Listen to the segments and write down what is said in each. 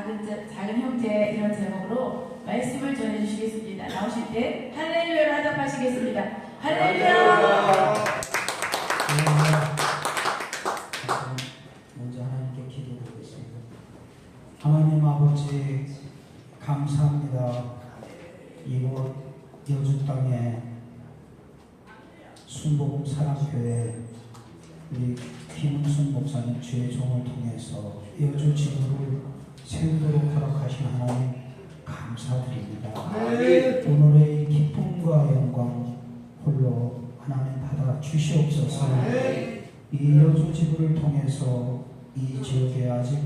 작은 형태의 이런 제목으로 말씀을 전해주시겠습니다. 나오실 때 할렐루야를 하답하시겠습니다. 할렐루야! 먼저 하나님께 기도드리겠습니다. 하나님 아버지 감사합니다. 이곳 여주 땅에 순복음 사랑교회 우리 김은순 목사님 주의 종을 통해서 여주 지구를 세우도록 허락하신 하나님 감사드립니다. 오늘의 기쁨과 영광 홀로 하나님 받아 주시옵소서. 이 여주 지구를 통해서 이 지역에 아직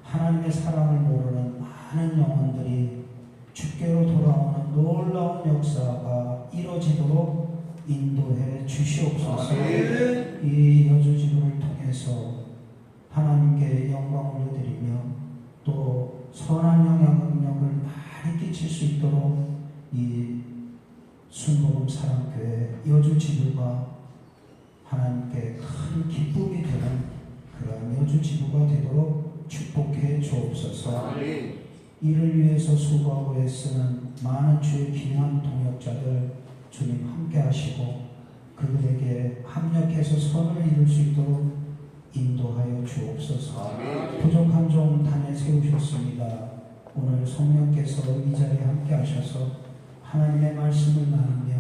하나님의 사랑을 모르는 많은 영혼들이 주께로 돌아오는 놀라운 역사가 이루어지도록 인도해 주시옵소서. 이 여주 지구를 통해서 하나님께 영광을 올려드리며 또 선한 영향력을 많이 끼칠 수 있도록 이 순복음 사랑교회 여주 지구가 하나님께 큰 기쁨이 되는 그런 여주 지구가 되도록 축복해 주옵소서. 이를 위해서 수고하고 애쓰는 많은 주의 귀한 동역자들 주님 함께 하시고 그들에게 합력해서 선을 이룰 수 있도록 인도하여 주옵소서. 부족한 종 단에 세우셨습니다. 오늘 성령께서 이 자리에 함께 하셔서 하나님의 말씀을 나누며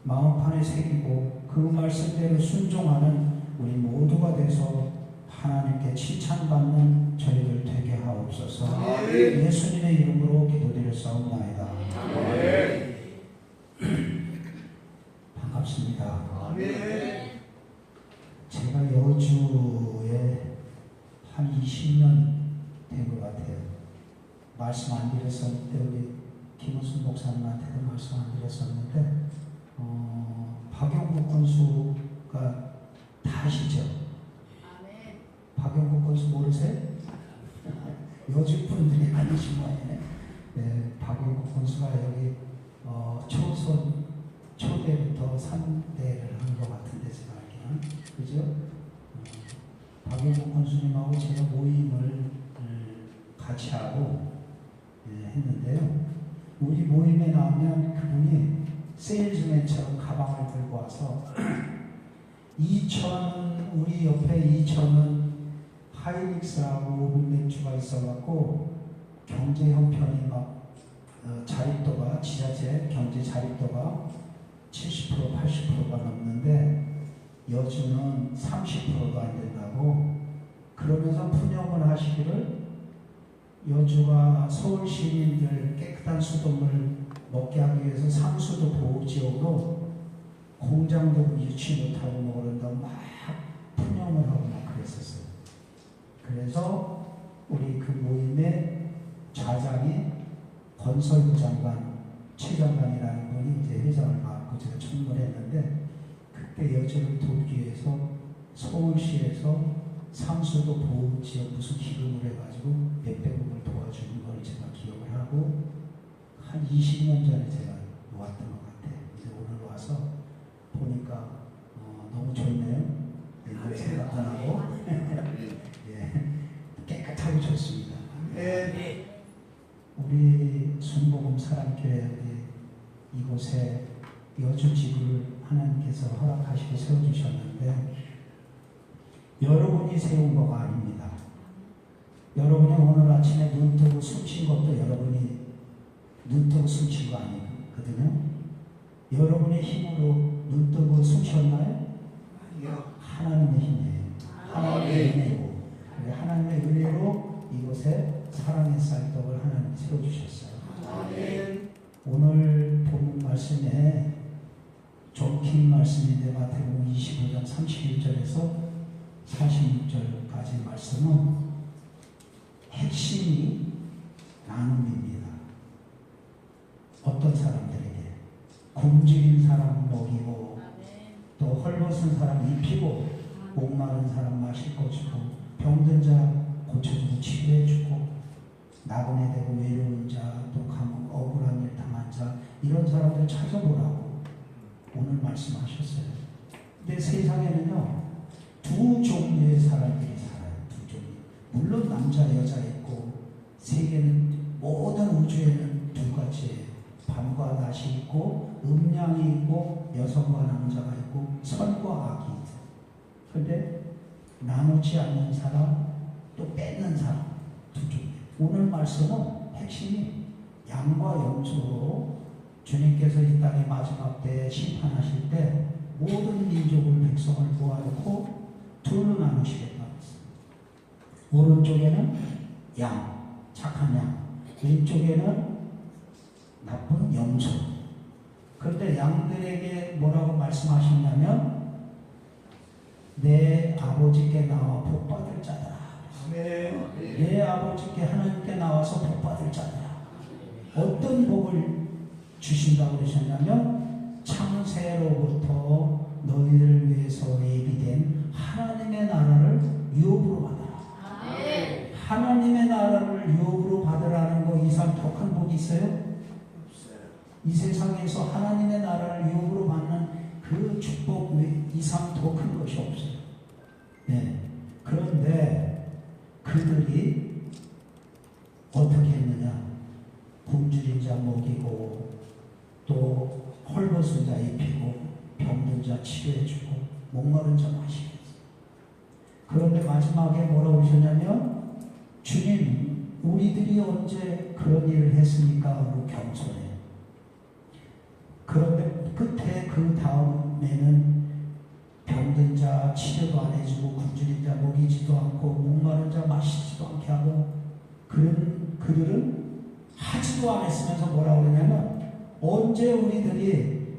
마음판에 새기고 그 말씀대로 순종하는 우리 모두가 돼서 하나님께 칭찬받는 저희들 되게 하옵소서. 예수님의 이름으로 기도드렸사옵나이다. 반갑습니다. 제가 여주에 한 20년 된 것 같아요. 말씀 안 드렸었는데 우리 김은순 목사님한테도 말씀 안 드렸었는데 박영국 권수가 다 아시죠? 박영국 권수 모르세요? 요즘 분들이 아니신 모양이네. 네, 박영국 권수가 여기 초대부터 3대를 한 것 같은데 제가 알기는 그죠? 박영국 권수님하고 제가 모임을 같이 하고 했는데요. 우리 모임에 나오면 그분이 세일즈맨처럼 가방을 들고 와서 2,000은 우리 옆에 2,000은 하이닉스라고 오븐맥주가 있어갖고 경제 형편이 막 자립도가 지자체 경제 자립도가 70% 80%가 넘는데 여주는 30%도 안 된다고 그러면서 푸념을 하시기를 여주가 서울 시민들 깨끗한 수돗물 먹게 하기 위해서 상수도 보호지역으로 공장도 유치 못하고 뭐 그런다고 막 푸념을 하고 막 그랬었어요. 그래서 우리 그 모임의 좌장이 건설부 장관, 최 장관이라는 분이 이제 회장을 맡고 제가 청문했는데 그때 여주를 돕기 위해서 서울시에서 상수도 보호지역 무슨 기금을 해가지고 몇백억을 도와주는 걸 제가 기억을 하고 한 20년 전에 제가 왔던 것 같아요. 이제 오늘 와서 보니까 너무 좋네요. 옛날 생각도 나고 예, 깨끗하고 좋습니다. 우리 순복음 사랑교회 이곳에 여주 지구를 하나님께서 허락하시고 세워주셨는데 여러분이 세운 거가 아닙니다. 여러분이 오늘 아침에 눈 뜨고 숨쉰 것도 여러분이 눈 뜨고 숨쉰 거 아니거든요. 여러분의 힘으로 눈 뜨고 숨쉬었나요? 하나님의 힘이에요. 하나님의 은혜고 하나님의 은혜로 이곳에 사랑의 쌀떡을 하나님이 세워주셨어요. 오늘 본 말씀에 좀 긴 말씀인데 마태복음 25장 31절에서 46절까지 말씀은 핵심이 나눔입니다. 어떤 사람들에게 굶주린 사람 먹이고 또 헐벗은 사람 입히고 목마른 사람 마실 거 주고 병든 자 고쳐주고 치료해주고 나그네 되고 외로운 자 또 감옥 억울한 일 당한 자 이런 사람들 찾아보라고 오늘 말씀하셨어요. 근데 세상에는요 두 종류의 사람들이 살아요. 두 종류. 물론 남자 여자 있고 세계는 모든 우주에는 두 가지예요. 밤과 낮이 있고 음양이 있고 여성과 남자가 있고 선과 악이 있어요. 그런데 나누지 않는 사람 또 뺏는 사람 두 종류. 오늘 말씀은 핵심이 양과 염소로 주님께서 이 땅의 마지막 때에 심판하실 때 모든 민족을 백성을 모아놓고 둘로 나누시겠다고 했어요. 오른쪽에는 양, 착한 양, 왼쪽에는 나쁜 염소. 그런데 양들에게 뭐라고 말씀하셨냐면 내 아버지께 나와 복받을 자들아. 내 아버지께 하나님께 나와서 복받을 자들아. 어떤 복을 주신다고 그러셨냐면 창세로부터 너희를 위해서 예비된 하나님의 나라를 유업으로 받아라. 하나님의 나라를 유업으로 받으라는 거 이상 더 큰 복이 있어요? 이 세상에서 하나님의 나라를 유업으로 받는 그 축복 이상 더 큰 것이 없어요. 네. 그런데 그들이 어떻게 했느냐? 굶주린 자 먹이고 또 헐벗은 자 입히고 병든 자 치료해주고 목마른 자 마시게 했어요. 그런데 마지막에 뭐라고 하셨냐면 주님 우리들이 언제 그런 일을 했습니까? 하고 겸손해요. 그런데 끝에 그 다음에는 병든 자 치료도 안 해주고 굶주린 자 먹이지도 않고 목마른 자 마시지도 않게 하고 그들은 하지도 않았으면서 뭐라고 그러냐면 언제 우리들이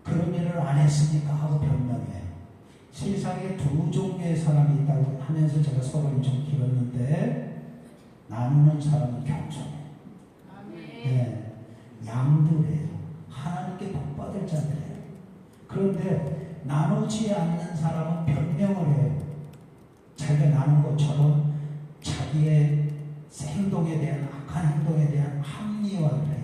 그런 일을 안 했습니까? 하고 변명해요. 세상에 두 종류의 사람이 있다고 하면서 제가 서론이 좀 길었는데 나누는 사람은 겸손해요. 네, 양들이에요. 하나님께 복받을 자들이에요. 그런데 나누지 않는 사람은 변명을 해요. 자기가 나눈 것처럼 자기의 행동에 대한 악한 행동에 대한 합리화를 해요.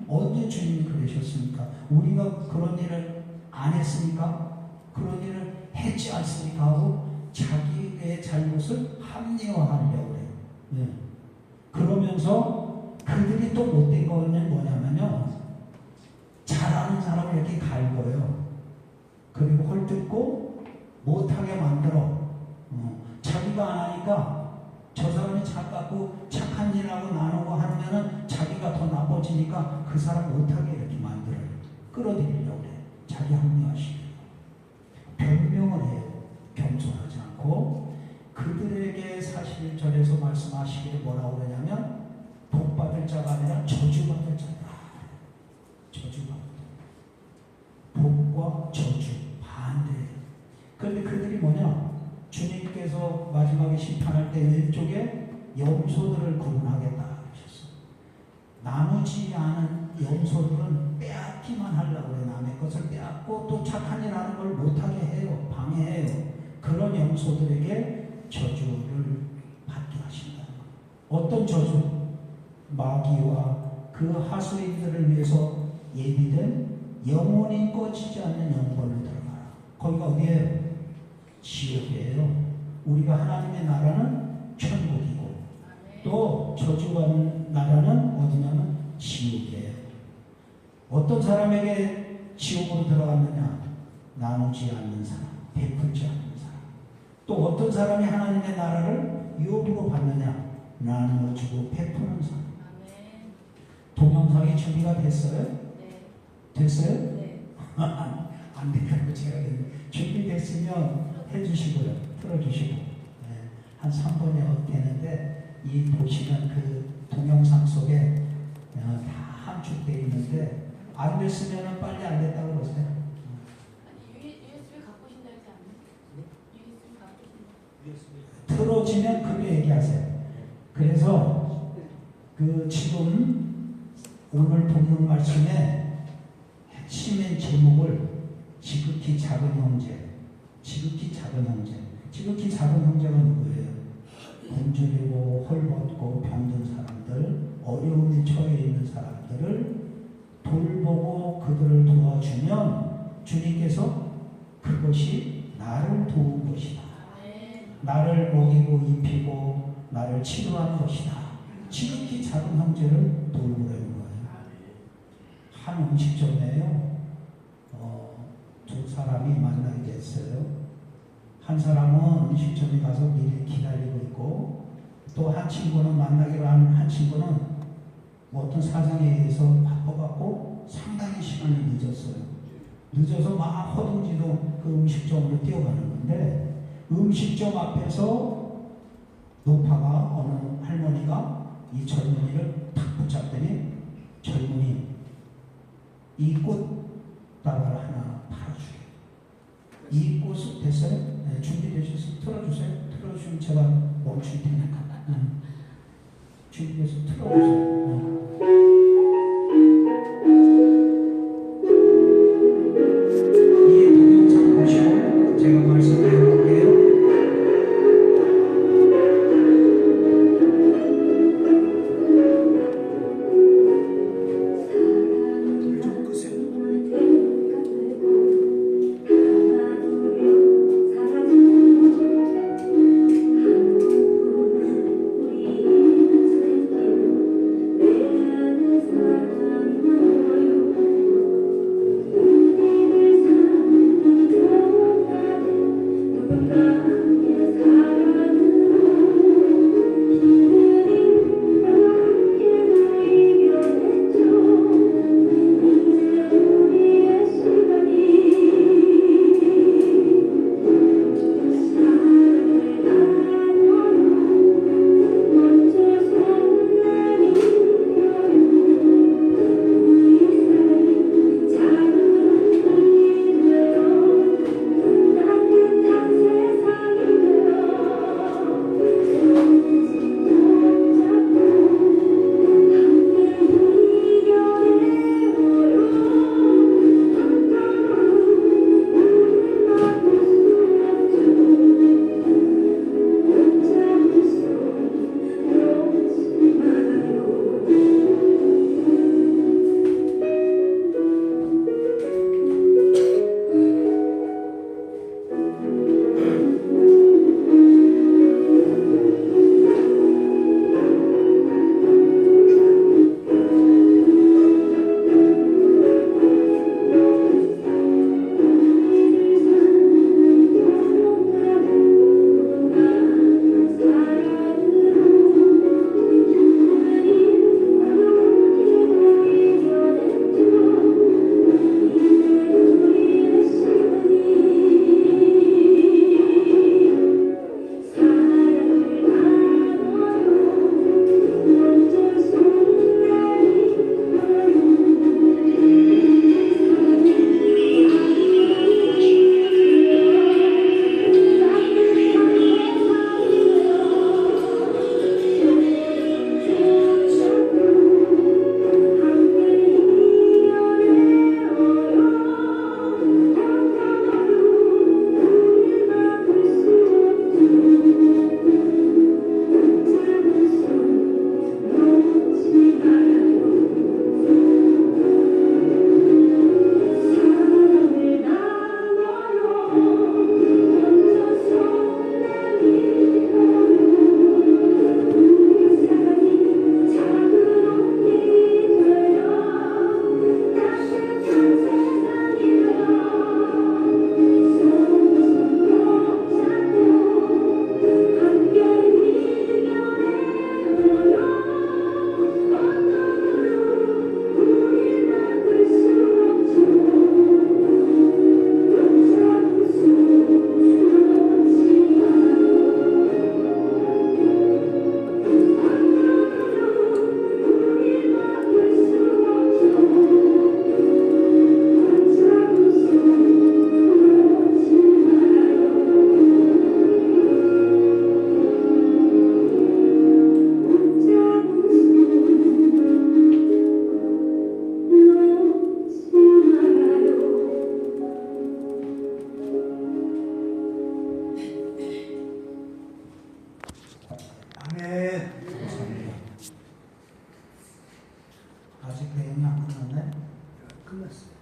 언제 주님이 그러셨습니까? 우리가 그런 일을 안 했습니까? 그런 일을 했지 않습니까? 하고 자기의 잘못을 합리화하려고 해요. 네. 그러면서 그들이 또 못된 거는 뭐냐면요. 잘하는 사람을 이렇게 갈고요. 그리고 헐뜯고 못하게 만들어. 자기가 안 하니까 저 사람이 착하고 착한 일하고 나누고 하면은 자기가 더 나빠지니까 그 사람 못하게 이렇게 만들어요. 끌어들이려고 그래요. 자기 합리화시켜요. 변명을 해요. 겸손하지 않고. 그들에게 사실 절에서 말씀하시기를 뭐라고 그러냐면 복받을 자가 아니라 저주받을 자다. 저주받을 자. 복과 저주 반대예요. 그런데 그들이 뭐냐? 주님께서 마지막에 심판할 때 왼쪽에 염소들을 구분하겠다 하셨어요. 나누지 않은 염소들은 빼앗기만 하려고 해요. 남의 것을 빼앗고 또 착한 일 하는 걸 못하게 해요. 방해해요. 그런 염소들에게 저주를 받게 하신다는 거예요. 어떤 저주? 마귀와 그 하수인들을 위해서 예비된 영원히 꺼지지 않는 영벌로 들어가라. 거기가 어디예요? 지옥이에요. 우리가 하나님의 나라는 천국이고 또 저주받는 나라는 어디냐면 지옥이에요. 어떤 사람에게 지옥으로 들어갔느냐? 나누지 않는 사람, 베풀지 않는 사람. 또 어떤 사람이 하나님의 나라를 유업으로 받느냐? 나누어주고 베푸는 사람. 동영상이 준비가 됐어요? 네. 됐어요? 네. 안 된다고 제가 준비됐으면 해주시고요. 틀어주시고. 네. 한 3분에 되는데 이 보시는 그 동영상 속에 다 함축되어 있는데 안 됐으면 빨리 안 됐다고 그러세요. 아니 USB 갖고 오신다 했지 않나요? USB 갖고 오신다. 틀어지면 그게 얘기하세요. 그래서 그 지금 오늘 본문 말씀에 핵심의 제목을 지극히 작은 형제, 지극히 작은 형제, 지극히 작은 형제가 누구예요? 굶주리고 헐벗고 병든 사람들, 어려움에 처해 있는 사람들을 돌보고 그들을 도와주면 주님께서 그것이 나를 도운 것이다. 나를 먹이고 입히고 나를 치료한 것이다. 지극히 작은 형제를 돌보라는 거예요. 한 음식점에요. 두 사람이 만나게 됐어요. 한 사람은 음식점에 가서 미리 기다리고 있고, 또 한 친구는 만나기로 한 친구는 뭐 어떤 사정에 의해서 바빠갖고 상당히 시간이 늦었어요. 늦어서 막 허둥지둥 그 음식점으로 뛰어가는 건데, 음식점 앞에서 노파가 어느 할머니가 이 젊은이를 탁 붙잡더니, 젊은이 이 꽃다발 하나 팔아주게. 이 꽃은 됐어요? 네, 준비되셔서 틀어주세요. 틀어주시면 제가 멈출 테니까. 준비돼서 틀어주세요. 이 동영상 보시고 제가 말씀드릴게요.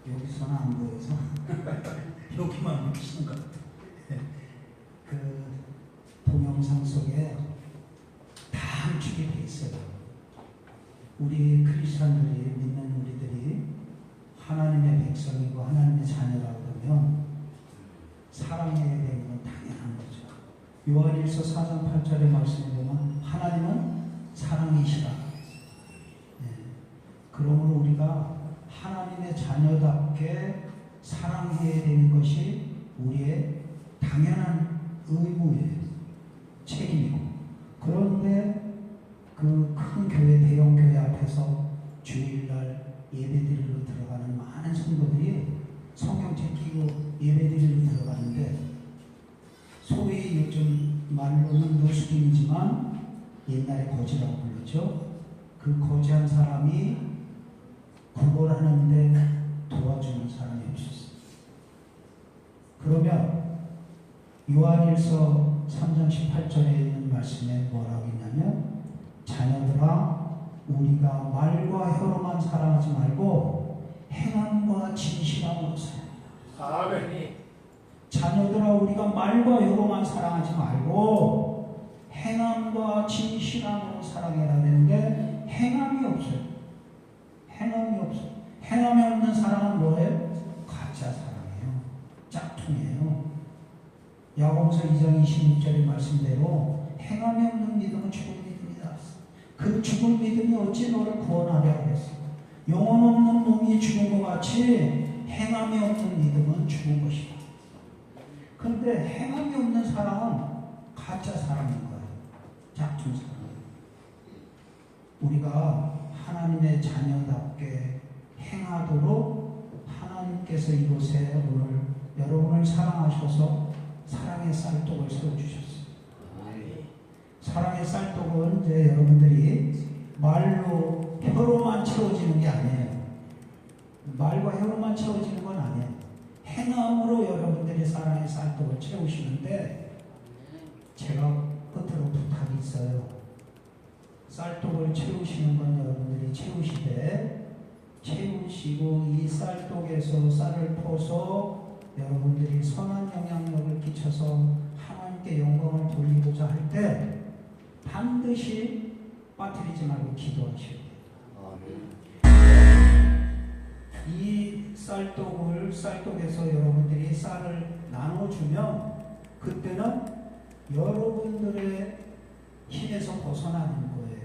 여기서는 안 보여서 여기만 보시는 것 같아요. 그 동영상 속에 다 함축이 돼 있어요. 우리 크리스천들이 믿는 우리들이 하나님의 백성이고 하나님의 자녀라고 그러면 사랑해야 되는 건 당연한 거죠. 요한일서 4장 8절의 말씀에 보면 하나님은 사랑이시라. 그러므로 우리가 하나님의 자녀답게 사랑해야 되는 것이 우리의 당연한 의무예요. 책임이고. 그런데 그 큰 교회, 대형 교회 앞에서 주일날 예배드리러 들어가는 많은 성도들이 성경 제끼고 예배드리러 들어가는데 소위 요즘 말로는 노숙인이지만 옛날에 거지라고 불렀죠. 그 거지한 사람이 구걸하는데 도와주는 사람이 없었어요. 그러면 요한일서 3장 18절에 있는 말씀에 뭐라고 있냐면 자녀들아 우리가 말과 혀로만 사랑하지 말고 행함과 진실함으로 사랑하라. 아멘. 자녀들아 우리가 말과 혀로만 사랑하지 말고 행함과 진실함으로 사랑해야 되는데 행함이 없어요. 행함이 없어요. 행함이 없는 사랑은 뭐예요? 가짜 사랑이에요. 짝퉁이에요. 야고보서 2장 26절의 말씀대로 행함이 없는 믿음은 죽은 믿음이다. 그 죽은 믿음이 어찌 너를 구원하려 하겠어. 영혼 없는 몸이 죽은 것 같이 행함이 없는 믿음은 죽은 것이다. 그런데 행함이 없는 사랑은 가짜 사랑인 거예요. 짝퉁 사랑. 우리가 하나님의 자녀답게 행하도록 하나님께서 이곳에 오늘 여러분을 사랑하셔서 사랑의 쌀독을 세워주셨어요. 사랑의 쌀독은 이제 여러분들이 말로 혀로만 채워지는 게 아니에요. 말과 혀로만 채워지는 건 아니에요. 행함으로 여러분들이 사랑의 쌀독을 채우시는데 제가 끝으로 부탁이 있어요. 쌀독을 채우시는 건 여러분들이 채우시되 채우시고 이 쌀독에서 쌀을 퍼서 여러분들이 선한 영향력을 끼쳐서 하나님께 영광을 돌리고자 할 때 반드시 빠뜨리지 말고 기도하셔야 돼요. 이 쌀독에서 여러분들이 쌀을 나눠주면 그때는 여러분들의 힘에서 벗어나는 거예요.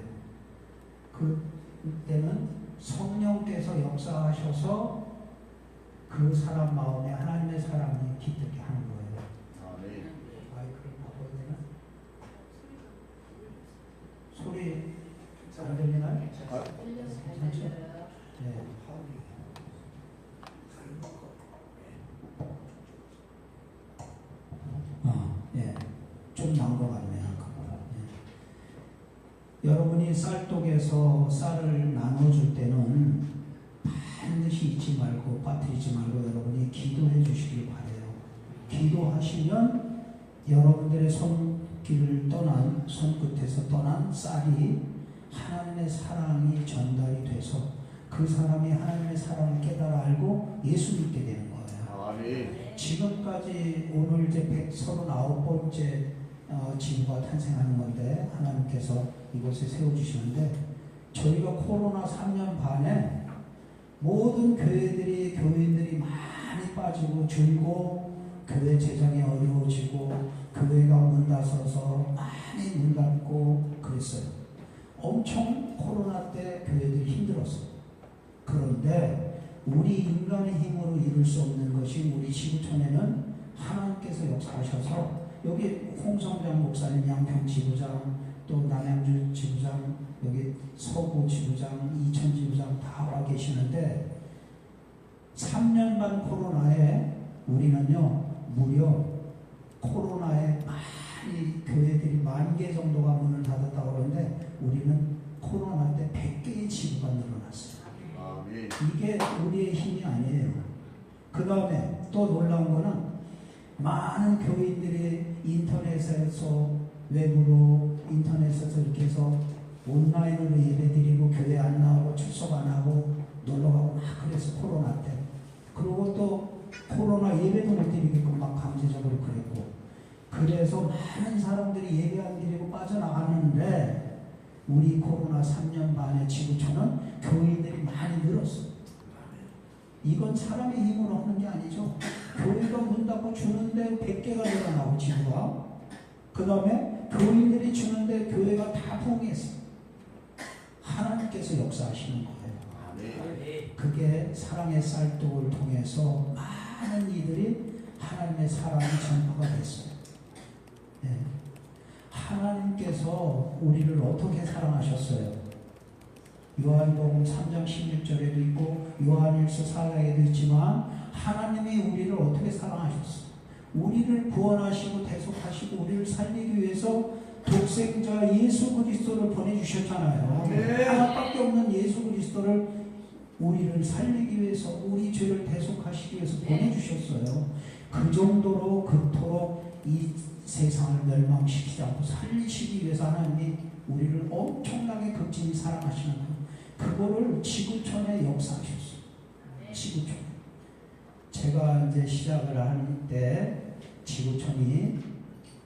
그때는 성령께서 역사하셔서 그 사람 마음에 하나님의 사랑이 깃들게 하는 거예요. 마이크를 바꿔야 되나? 소리 잘 들리나요? 괜찮죠? 네. 예. 좀 나은 것 같네요. 예. 여러분이 쌀독에서 쌀을 나눠줄 때는 반드시 잊지 말고 빠뜨리지 말고 여러분이 기도해 주시길 바래요. 기도하시면 여러분들의 손끝에서 떠난 쌀이 하나님의 사랑이 전달이 돼서 그 사람이 하나님의 사랑을 깨달아 알고 예수 믿게 되는 거예요. 아멘. 지금까지 오늘 이제 139번째 지구가 탄생하는 건데 하나님께서 이곳에 세워주시는데 저희가 코로나 3년 반에 모든 교인들이 많이 빠지고 줄고 교회 재정이 어려워지고 교회가 문 닫아서 많이 문 닫고 그랬어요. 엄청 코로나 때 교회들이 힘들었어요. 그런데 우리 인간의 힘으로 이룰 수 없는 것이 우리 지구촌에는 하나님께서 역사하셔서 여기 홍성장 목사님, 양평 지부장, 또 남양주 지부장, 여기 서구 지부장, 이천 지부장 다 와 계시는데 3년 반 코로나에 우리는요 무려 코로나에 많이 교회들이 10,000개 정도가 문을 닫았다고 그러는데 우리는 코로나 때 100개의 지부가 늘어났어요. 아멘. 이게 우리의 힘이 아니에요. 그 다음에 또 놀라운 거는 많은 교인들이 인터넷에서 외부로 인터넷에서 이렇게 해서 온라인으로 예배드리고 교회 안 나오고 출석 안 하고 놀러가고 막 그래서 코로나 때 그리고 또 코로나 예배도 못 드리게끔 막 강제적으로 그랬고 그래서 많은 사람들이 예배 안 드리고 빠져나갔는데 우리 코로나 3년 반의 지구촌은 사람의 힘으로 하는 게 아니죠. 교회가 문 닫고 주는데 100개가 늘어나고 지구가. 그 다음에 교인들이 주는데 교회가 다 부흥했어요. 하나님께서 역사하시는 거예요. 그게 사랑의 쌀독을 통해서 많은 이들이 하나님의 사랑이 전파가 됐어요. 네. 하나님께서 우리를 어떻게 사랑하셨어요? 요한복음 3장 16절에도 있고 요한일서 4장에도 있지만 하나님이 우리를 어떻게 사랑하셨어요? 우리를 구원하시고 대속하시고 우리를 살리기 위해서 독생자 예수 그리스도를 보내주셨잖아요. 네. 하나밖에 없는 예수 그리스도를 우리를 살리기 위해서 우리 죄를 대속하시기 위해서 보내주셨어요. 그 정도로 그토록 이 세상을 멸망시키지 않고 살리시기 위해서 하나님이 우리를 엄청나게 극진히 사랑하시는 거예요. 그거를 지구촌에 역사하셨어요. 지구촌. 제가 이제 시작을 할 때 지구촌이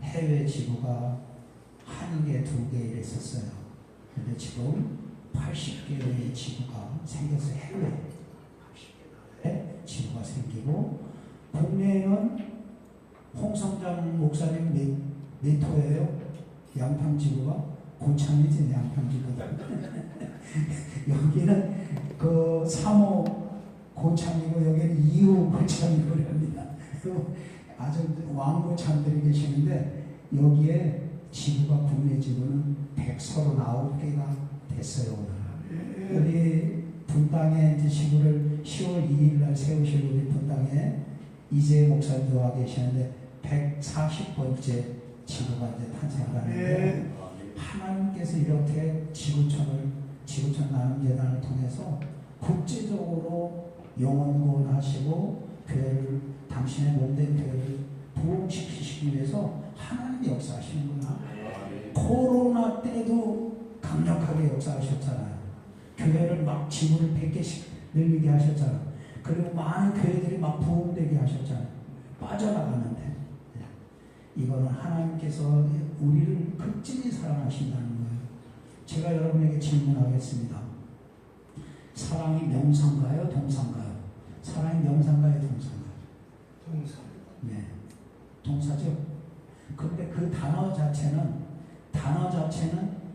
해외 지구가 1개, 2개 이랬었어요. 근데 지금 80개의 지구가 생겨서 해외 지구가 생기고 국내에는 홍성장 목사님 몇 호예요? 양평지구가 고창이지 양평지구다. 여기는 그 3호 고창이고 여기는 2호 고창이고 합니다. 아주 왕고창들이 계시는데 여기에 지구가 국내 지구는 139개가 됐어요. 우리 분당에 이제 지구를 10월 2일 날 세우실 우리 분당에 이재 목사님도 와 계시는데 140번째 지구가 이제 탄생하는데 하나님께서 이렇게 지구촌 나눔재단을 통해서 국제적으로 영원구원하시고 교회를 당신의 몸된 교회를 부흥시키시기 위해서 하나님이 역사하시는구나. 코로나 때도 강력하게 역사하셨잖아요. 교회를 막 지구를 100개씩 늘리게 하셨잖아요. 그리고 많은 교회들이 막 부흥되게 하셨잖아요. 빠져나가는데 이거는 하나님께서 우리를 극진히 사랑하신다는 거예요. 제가 여러분에게 질문하겠습니다. 사랑이 명사인가요? 동사인가요? 사랑이 명사인가요? 동사인가요? 동사. 네, 동사죠. 그런데 그 단어 자체는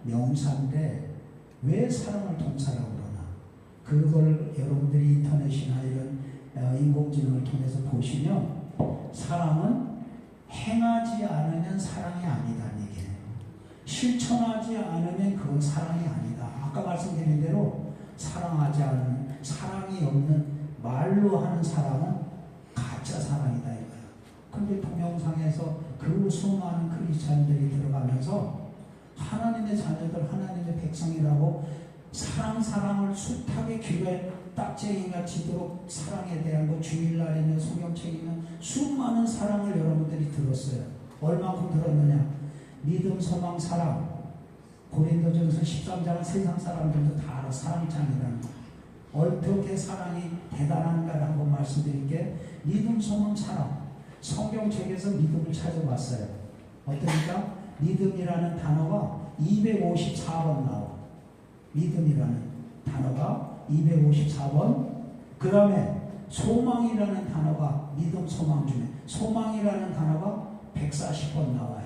명사인데 왜 사랑을 동사라고 그러나? 그걸 여러분들이 인터넷이나 이런 인공지능을 통해서 보시면 사랑은 행하지 않으면 사랑이 아니다는 얘기예요. 실천하지 않으면 그건 사랑이 아니다. 아까 말씀드린 대로 사랑하지 않은 사랑이 없는 말로 하는 사랑은 가짜 사랑이다 이거예요. 그런데 동영상에서 그 수많은 크리스찬들이 들어가면서 하나님의 자녀들, 하나님의 백성이라고 사랑을 숱하게 귀에 딱쟁이가 지도록 사랑에 대한 거 주일날이면 성경책이면 수많은 사랑을 여러분들이 들었어요. 얼마큼 들었느냐? 믿음, 소망, 사랑. 고린도전서 13장은 세상 사람들도 다 알아. 사랑이 짱이라는 거. 어떻게 사랑이 대단한가를 한번 말씀드릴게. 믿음, 소망, 사랑. 성경책에서 믿음을 찾아봤어요. 어떠니까? 믿음이라는 단어가 254번 나와. 믿음이라는 단어가 254번. 그 다음에 소망이라는 단어가 믿음, 소망 중에 소망이라는 단어가 140번 나와요.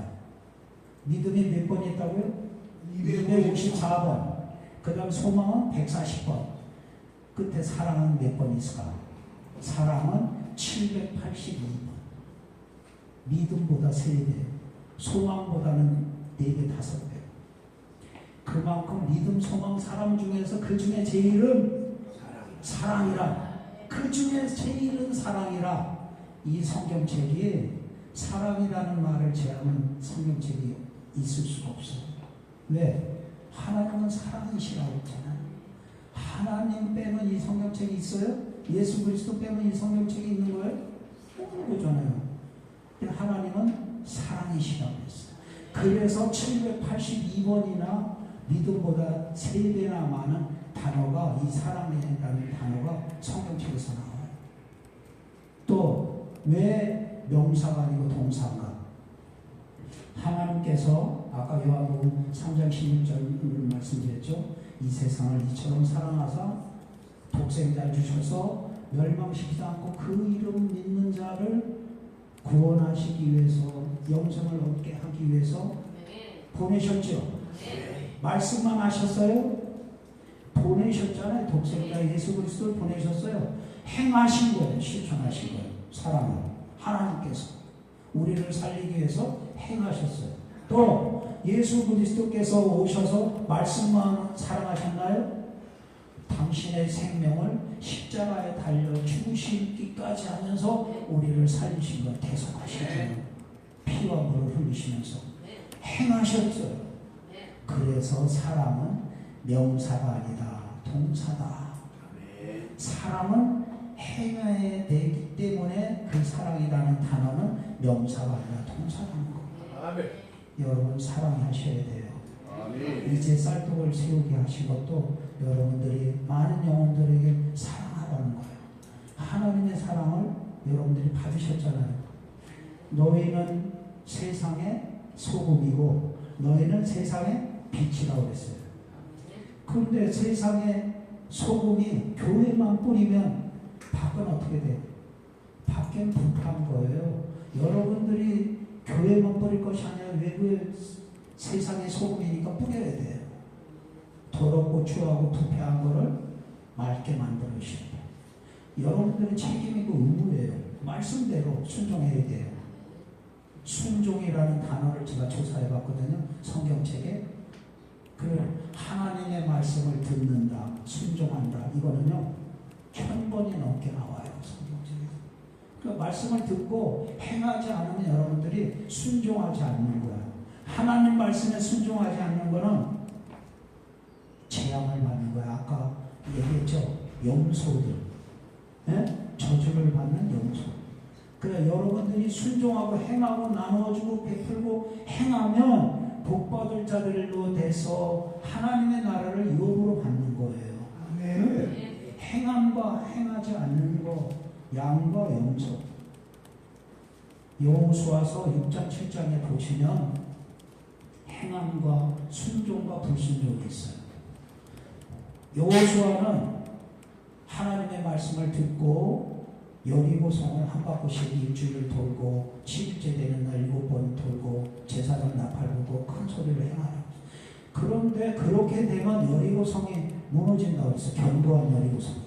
믿음이 몇 번 있다고요? 254번. 그 다음 소망은 140번. 끝에 사랑은 몇 번 있을까? 사랑은 782번. 믿음보다 3배, 소망보다는 4배, 5배. 그만큼 믿음, 소망, 사랑 중에서 그 중에 제일은 사랑이라. 그 중에 제일은 사랑이라. 이 성경책이 사랑이라는 말을 제하는 성경책이 있을 수가 없어요. 왜? 하나님은 사랑이시라고 했잖아요. 하나님 빼면 이 성경책이 있어요? 예수 그리스도 빼면 이 성경책이 있는 거예요? 없는 거잖아요. 하나님은 사랑이시라고 했어요. 그래서 782번이나 믿음보다 3배나 많은 단어가 이 사랑이라는 단어가 성경책에서 나와요. 또 왜 명사가 아니고 동사인가? 하나님께서 아까 요한복음 3장 16절 말씀드렸죠. 이 세상을 이처럼 사랑하사 독생자를 주셔서 멸망시키지 않고 그 이름 믿는 자를 구원하시기 위해서 영생을 얻게 하기 위해서 보내셨죠. 말씀만 하셨어요? 보내셨잖아요. 독생자 예수 그리스도를 보내셨어요. 행하신 거예요. 실천하신 거예요. 사랑을 하나님께서 우리를 살리기 위해서 행하셨어요. 또 예수 그리스도께서 오셔서 말씀만 사랑하셨나요? 당신의 생명을 십자가에 달려 죽으시기까지 하면서 우리를 살리신 것 대속하시잖아요. 피와 물을 흘리시면서 행하셨어요. 그래서 사람은 명사가 아니다. 동사다. 사람은 행해야 되기 때문에 그 사랑이라는 단어는 명사가 아니라 동사라는 거예요. 여러분 사랑하셔야 돼요. 이제 쌀떡을 세우게 하신 것도 여러분들이 많은 영혼들에게 사랑하라는 거예요. 하나님의 사랑을 여러분들이 받으셨잖아요. 너희는 세상의 소금이고 너희는 세상의 빛이라고 그랬어요. 그런데 세상의 소금이 교회만 뿌리면 밖은 어떻게 돼요? 밖엔 불타는 거예요. 여러분들이 교회만 뿌릴 것이 아니라 외부의 세상의 소금이니까 뿌려야 돼요. 더럽고 추하고 부패한 거를 맑게 만들어주셔야 돼요. 여러분들의 책임이고 의무예요. 말씀대로 순종해야 돼요. 순종이라는 단어를 제가 조사해봤거든요. 성경책에. 그 하나님의 말씀을 듣는다, 순종한다. 이거는요 1000번이 넘게 나와요. 성경책에. 그 말씀을 듣고 행하지 않으면 여러분들이 순종하지 않는 거예요. 하나님 말씀에 순종하지 않는 거는 재앙을 받는 거예요. 아까 얘기했죠. 염소들. 저주를 받는 염소. 그래 여러분들이 순종하고 행하고 나누어주고 베풀고 행하면 복받을 자들로 돼서 하나님의 나라를 유업으로 받는 거예요. 행함과 행하지 않는 거 양과 염소. 여호수아서 6장 7장에 보시면 행함과 순종과 불순종이 있어요. 여호수아는 하나님의 말씀을 듣고 여리고 성을 한 바퀴씩 일주일을 돌고 7일째 되는 날 7번 돌고 제사장 나팔 불고 큰 소리를 행하라. 그런데 그렇게 되면 여리고 성이 무너진다고 해서 견고한 여리고 성이.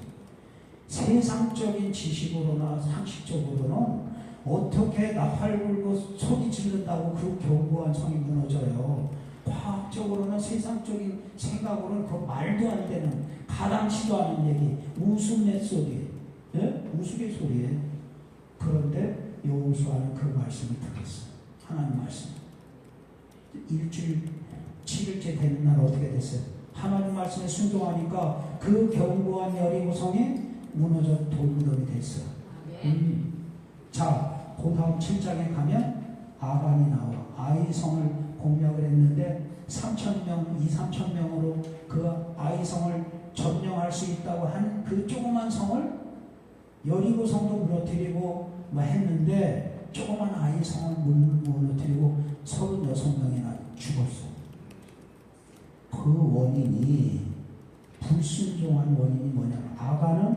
세상적인 지식으로나 상식적으로는 어떻게 나팔 불고 소리 지른다고 그 견고한 성이 무너져요. 과학적으로는 세상적인 생각으로는 그 말도 안 되는 가당치도 않은 얘기 우스갯소리 우스갯소리예요. 그런데 여호수아는 그 말씀을 듣겠어요. 하나님 말씀. 일주일 7일째 되는 날 어떻게 됐어요? 하나님 말씀에 순종하니까 그 견고한 여리고성이 무너져 돌무덤이 됐어요. 자, 그 다음 7장에 가면 아간이 나와. 아이성을 공략을 했는데 3,000명, 2,3,000명으로 그 아이성을 점령할 수 있다고 한 그 조그만 성을 여리고 성도 무너뜨리고 했는데 조그만 아이성을 무너뜨리고 36명이나 죽었어. 그 원인이 불순종한 원인이 뭐냐면 아간은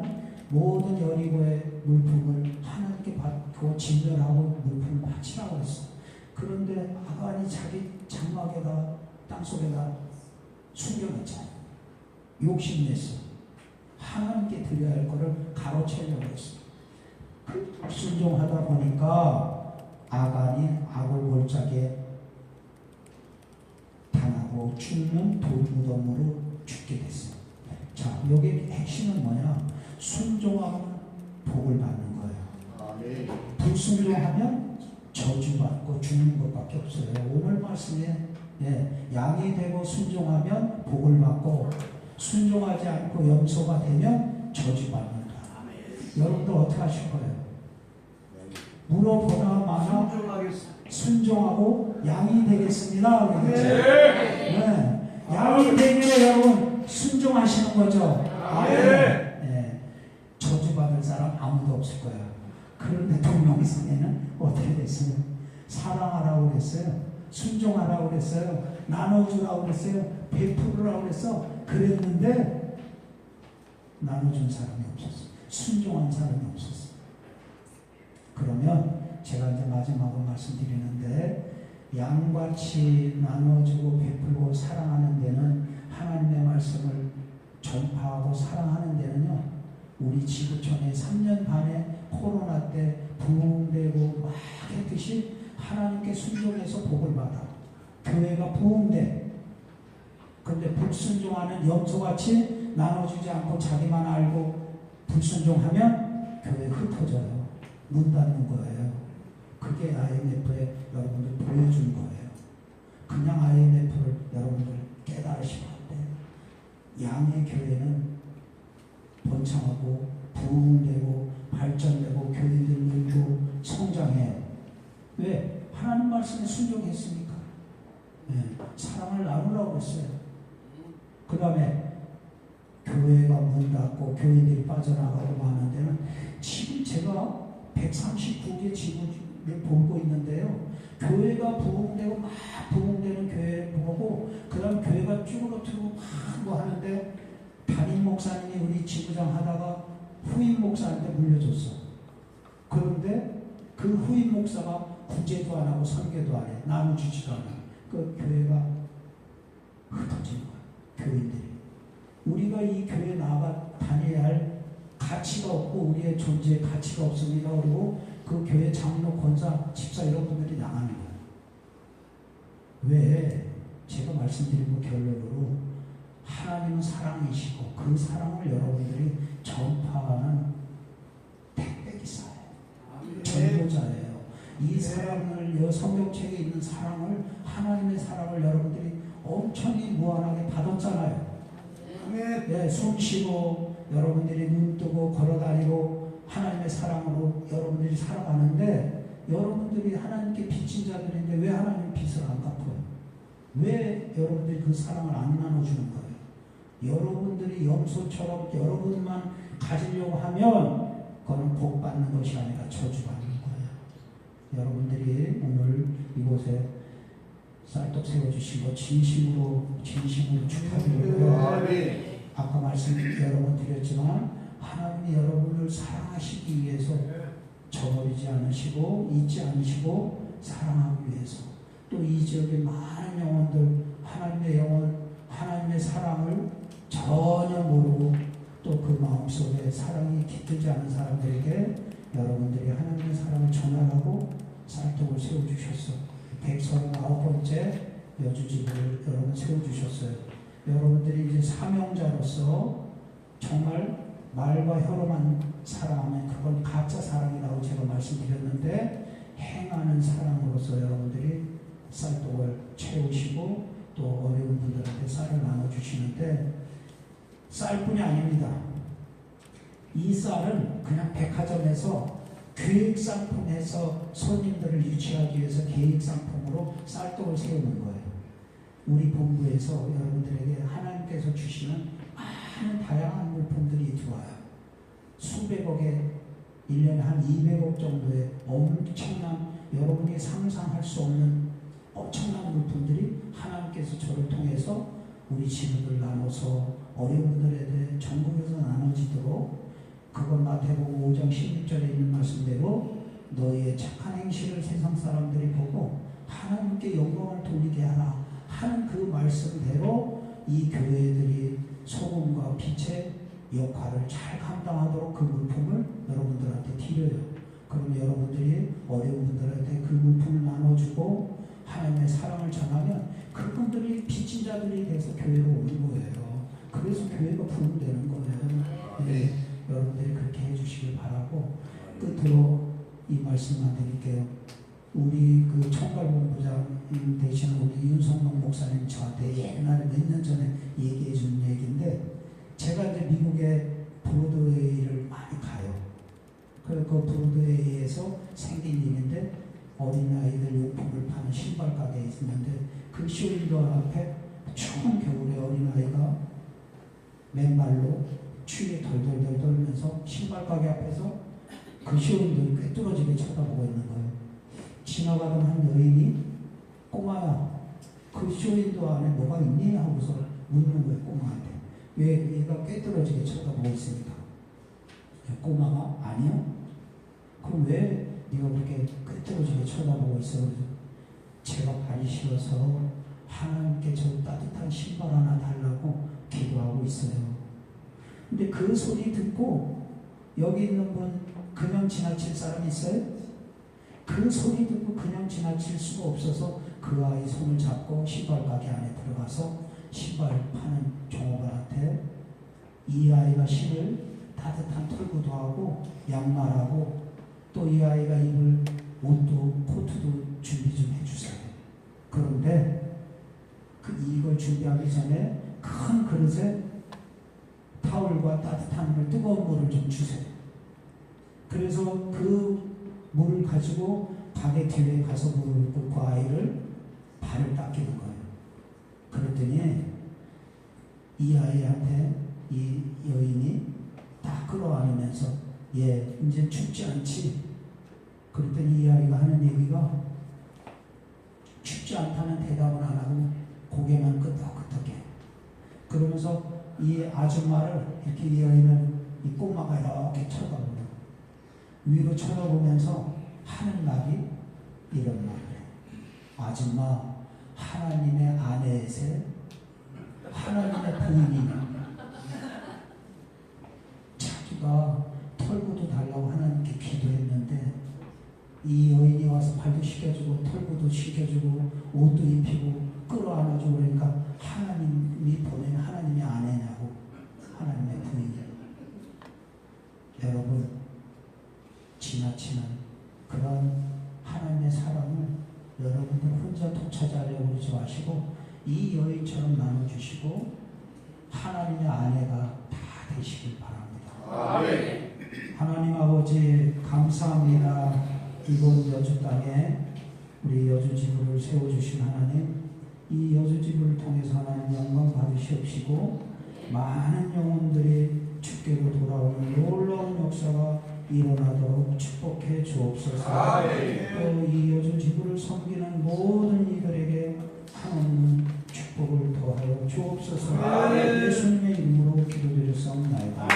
모든 여리고의 물품을 하나님께 받고 진멸하고 물품을 바치라고 했어. 그런데 아간이 자기 장막에다 땅속에다 숨겨놨잖아. 욕심냈어. 하나님께 드려야 할 것을 가로채려고 했어. 불순종하다 보니까 아간이 아골골짜기에 당하고 죽는 돌무덤으로 죽게 됐어. 자, 여기 핵심은 뭐냐? 순종하면 복을 받는 거예요. 불순종하면 저주받고 죽는 것밖에 없어요. 오늘 말씀에 양이 되고 순종하면 복을 받고 순종하지 않고 염소가 되면 저주받는다. 여러분들 어떻게 하실 거예요? 물어보다 마나 순종하고 양이 되겠습니다. 네. 양이 되면 여러분 순종하시는 거죠. 네. 저주받을 사람 아무도 없을 거예요. 그런데 동명성에는 어떻게 됐어요? 사랑하라고 그랬어요. 순종하라고 그랬어요. 나눠주라고 그랬어요. 베풀으라고 그랬어. 그랬는데 나눠준 사람이 없었어요. 순종한 사람이 없었어요. 그러면 제가 이제 마지막으로 말씀드리는데 양같이 나눠주고 베풀고 사랑하는 데는 하나님의 말씀을 전파하고 사랑하는 데는요 우리 지구촌에 3년 반에 코로나 때 부흥되고 막 했듯이 하나님께 순종해서 복을 받아 교회가 부흥돼. 근데 불순종하는 염소같이 나눠주지 않고 자기만 알고 불순종하면 교회 흩어져요. 문 닫는 거예요. 그게 IMF에 여러분들 보여준 거예요. 그냥 IMF를 여러분들 깨달으시면 안 돼요. 양의 교회는 번창하고 부흥되고 발전되고 교회들 늘고 성장해요. 왜? 하나님 말씀에 순종했으니까. 네, 사랑을 나누라고 했어요. 그 다음에 교회가 문 닫고 교인들이 빠져나가고 하는 데는 지금 제가 139개 지구를 보고 있는데요. 교회가 부흥되고 막 부흥되는 교회 보고 그 다음 교회가 쭈그러뜨고 막 뭐 하는데 담임 목사님이 우리 지구장 하다가 후임 목사한테 물려줬어. 그런데 그 후임 목사가 구제도 안 하고 설계도 안 해. 나눠주지도 않아. 그 교회가 흩어진 거야. 교인들이. 우리가 이 교회 나가 다녀야 할 가치가 없고 우리의 존재에 가치가 없습니다. 그리고 그 교회 장로, 권사, 집사 이런 분들이 나가는 거예요. 왜? 제가 말씀드린 거 결론으로 하나님은 사랑이시고 그 사랑을 여러분들이 전파하는 택배기사예요. 전도자예요. 이 사랑을 성경책에 있는 사랑을 하나님의 사랑을 여러분들이 엄청히 무한하게 받았잖아요. 네, 숨 쉬고 여러분들이 눈 뜨고 걸어다니고 하나님의 사랑으로 여러분들이 살아가는데 여러분들이 하나님께 빚진 자들인데 왜 하나님 빚을 안 갚아요? 왜 여러분들이 그 사랑을 안 나눠주는 거예요? 여러분들이 염소처럼 여러분만 가지려고 하면 그거는 복 받는 것이 아니라 저주받는 거예요. 여러분들이 오늘 이곳에 쌀떡 세워주신 거 진심으로 축하드리고요. 아까 말씀 여러 번 드렸지만 하나님이 여러분을 사랑하시기 위해서 저버리지 않으시고 잊지 않으시고 사랑하기 위해서 또 이 지역의 많은 영혼들 하나님의 영혼 하나님의 사랑을 전혀 모르고 또 그 마음속에 사랑이 깃들지 않은 사람들에게 여러분들이 하나님의 사랑을 전하라고 쌀떡을 세워주셨어. 139번째 여주집을 여러분 세워주셨어요. 여러분들이 이제 사명자로서 정말 말과 혀로만 사랑하면 그건 가짜 사랑이라고 제가 말씀드렸는데 행하는 사랑으로서 여러분들이 쌀떡을 채우시고 또 어려운 분들한테 쌀을 나눠주시는데 쌀뿐이 아닙니다. 이 쌀은 그냥 백화점에서 기획상품에서 손님들을 유치하기 위해서 계획상품으로 쌀떡을 세우는 거예요. 우리 본부에서 여러분들에게 하나님께서 주시는 많은 다양한 물품들이 들어와요. 수백억에 1년에 한 200억 정도의 엄청난 여러분이 상상할 수 없는 엄청난 물품들이 하나님께서 저를 통해서 우리 지구들 나눠서 어려운 분들에 대해 전국에서 나눠지도록 그건 마태복음 5장 16절에 있는 말씀대로 너희의 착한 행실을 세상 사람들이 보고 하나님께 영광을 돌리게 하라 하는 그 말씀대로 이 교회들이 소금과 빛의 역할을 잘 감당하도록 그 물품을 여러분들한테 드려요. 그러면 여러분들이 어려운 분들한테 그 물품을 나눠주고 하나님의 사랑을 전하면 그분들이 빚진 자들이 돼서 교회로 오는 거예요. 그래서 교회가 부흥되는 거예요. 네, 여러분들이 그렇게 해주시길 바라고 끝으로 이 말씀만 드릴게요. 우리 그 총괄본부장 되시는 우리 윤성동 목사님 저한테 옛날에 몇 년 전에 얘기해 준 얘기인데 제가 이제 미국에 브로드웨이를 많이 가요. 그 브로드웨이에서 생긴 일인데 어린아이들 용품을 파는 신발 가게에 있는데 그 쇼윈도 앞에 추운 겨울에 어린아이가 맨발로 추위에 덜덜덜 떨면서 신발 가게 앞에서 그 쇼윈도를 꿰뚫어지게 쳐다보고 있는 거예요. 지나가던 한 여인이 꼬마야 그 쇼윈도 안에 뭐가 있니? 하고서 묻는 거예요. 꼬마한테. 왜 얘가 꿰뚫어지게 쳐다보고 있습니까? 꼬마가 아니요. 그럼 왜 네가 그렇게 끄트러지게 쳐다보고 있어? 그래서 제가 발이 시려서 하나님께 저 따뜻한 신발 하나 달라고 기도하고 있어요. 근데 그 소리 듣고 여기 있는 분 그냥 지나칠 사람 있어요? 그 소리 듣고 그냥 지나칠 수가 없어서 그 아이 손을 잡고 신발 가게 안에 들어가서 신발 파는 종업원한테 이 아이가 신을 따뜻한 털구도 하고 양말하고 또 이 아이가 입을 옷도 코트도 준비 좀 해주세요. 그런데 이걸 준비하기 전에 큰 그릇에 타올과 따뜻한 물, 뜨거운 물을 좀 주세요. 그래서 그 물을 가지고 가게 뒤에 가서 물을 붓고 그 아이를 발을 닦이는 거예요. 그랬더니 이 아이한테 이 여인이 딱 끌어안으면서 얘 이제 춥지 않지? 그랬더니 이 아이가 하는 얘기가 춥지 않다는 대답은 안 하고 고개만 끄덕끄덕해. 그러면서 이 아줌마를 이렇게 이 여인은 이 꼬마가 이렇게 쳐다보고 위로 쳐다보면서 하는 말이 이런 말이에요. 아줌마, 하나님의 아내세, 하나님의 부인이냐? 자기가 털구도 달라고 하나님께 기도했는데 이 여인이 와서 발도 씻겨주고 털구도 씻겨주고 옷도 입히고 끌어안아주고 그러니까 하나님이 보낸 하나님의 아내냐고, 하나님의 부인이냐고. 여러분, 지나치는 그런 하나님의 사랑을 여러분들 혼자 독차지하려고 그러지 마시고 이 여인처럼 나눠주시고 하나님의 아내가 다 되시길 바랍니다. 아멘. 하나님 아버지 감사합니다. 이곳 여주 땅에 우리 여주지부를 세워주신 하나님, 이 여주지부를 통해서 하나님 영광 받으시옵시고 많은 영혼들이 주께로 돌아오는 놀라운 역사가 일어나도록 축복해 주옵소서. 또 이 여주지부를 섬기는 모든 이들에게 하나님 축복을 더하여 주옵소서. 예수님의 이름으로 기도드렸사옵나이다.